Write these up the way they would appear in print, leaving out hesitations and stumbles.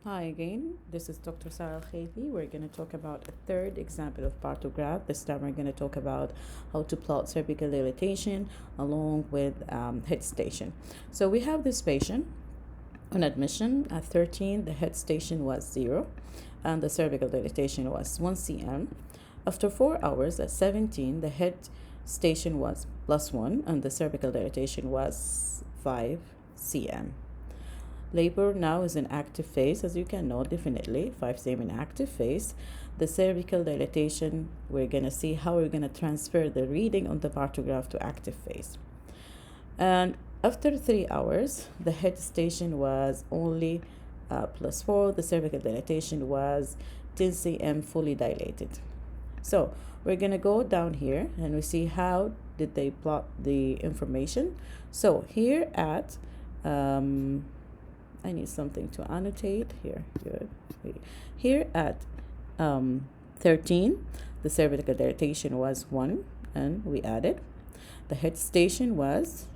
Hi again, this is Dr. Sarah Al-Khaifi. We're going to talk about a third example of partograph. This time we're going to talk about how to plot cervical dilatation along with head station. So we have this patient on admission at 13, the head station was 0 and the cervical dilatation was 1 cm. After 4 hours at 17, the head station was +1 and the cervical dilatation was 5 cm. Labor now is in active phase, as you can know, definitely 5 cm in active phase. The cervical dilatation, we're going to see how we're going to transfer the reading on the partograph to active phase. And after 3 hours, the head station was only +4. The cervical dilatation was 10 cm fully dilated. So we're going to go down here and we see how did they plot the information. So here at I need something to annotate here. Good. Here at 13, the cervical dilatation was 1 and we added. The head station was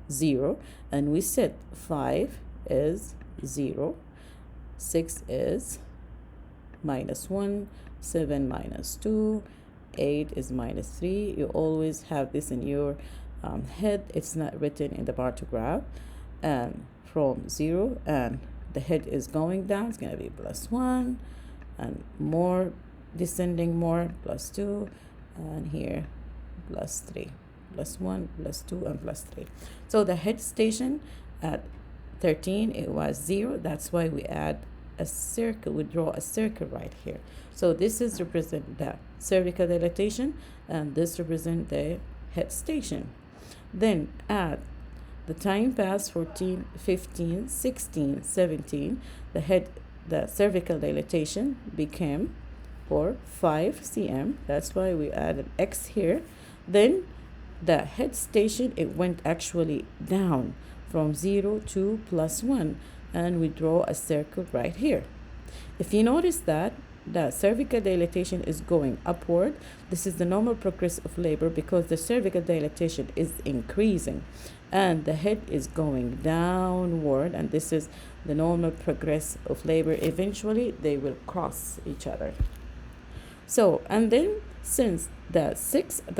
0 and we said 5 is 0, 6 is -1, 7 -2, 8 is -3. You always have this in your head. It's not written in the partograph. And from 0 and the head is going down, it's going to be +1 and more descending more, +2, and here +3, +1, +2, and +3. So the head station at 13, it was 0. That's why we add a circle, we draw a circle right here. So this is represent the cervical dilatation and this represent the head station. Then at the time passed 14, 15, 16, 17, the cervical dilatation became for 5 cm. That's why we added X here. Then the head station, it went actually down from 0 to +1 and we draw a circle right here. If you notice that the cervical dilatation is going upward, this is the normal progress of labor because the cervical dilatation is increasing and the head is going downward, and this is the normal progress of labor. Eventually they will cross each other. So, and then since the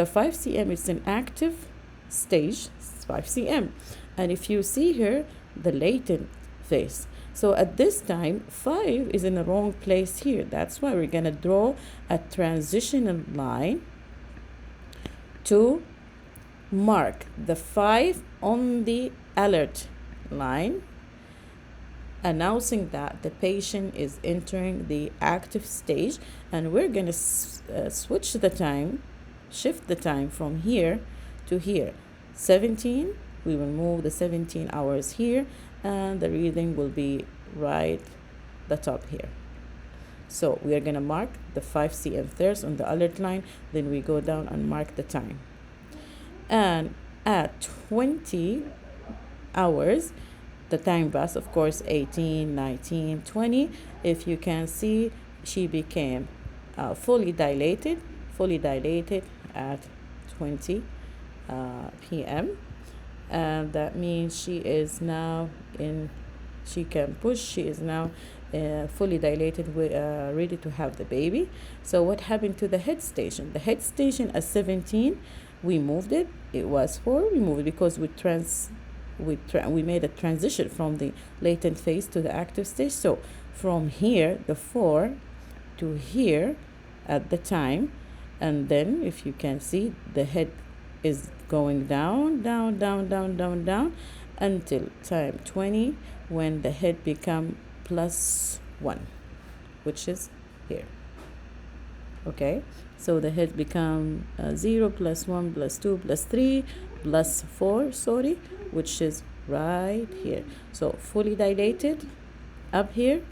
5 cm is an active stage, 5 cm, and if you see here the latent phase, so at this time 5 is in the wrong place here. That's why we're going to draw a transitional line to mark the 5 on the alert line, announcing that the patient is entering the active stage. And we're going to switch the time, shift the time from here to here. 17, we will move the 17 hours here and the reading will be right the top here. So we are going to mark the 5 cm first on the alert line, then we go down and mark the time. And at 20 hours, the time passed, of course, 18, 19, 20. If you can see, she became fully dilated at 20 p.m. And that means she is now she can push, she is now fully dilated, ready to have the baby. So what happened to the head station? The head station at 17, we moved it. It was 4, we moved it because we made a transition from the latent phase to the active stage. So from here, the 4 to here at the time, and then if you can see, the head is going down until time 20 when the head become +1, which is here. Okay, so the head become 0 +1 +2 +3 +4, sorry, which is right here. So fully dilated up here,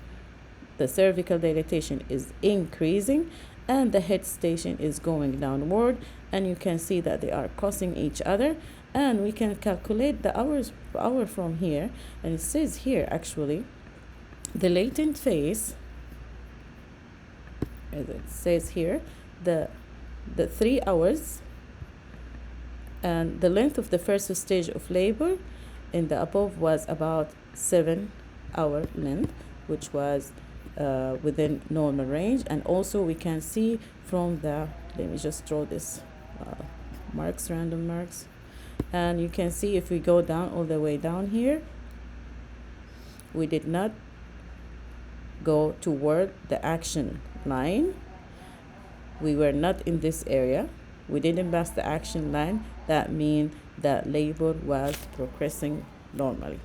the cervical dilatation is increasing and the head station is going downward, and you can see that they are crossing each other, and we can calculate the hour from here. And it says here actually the latent phase, as it says here, the 3 hours and the length of the first stage of labor in the above was about 7-hour length, which was within normal range. And also we can see from the, let me just draw this marks, random marks, and you can see if we go down all the way down here, we did not go toward the action line. We were not in this area. We didn't pass the action line. That means that labor was progressing normally.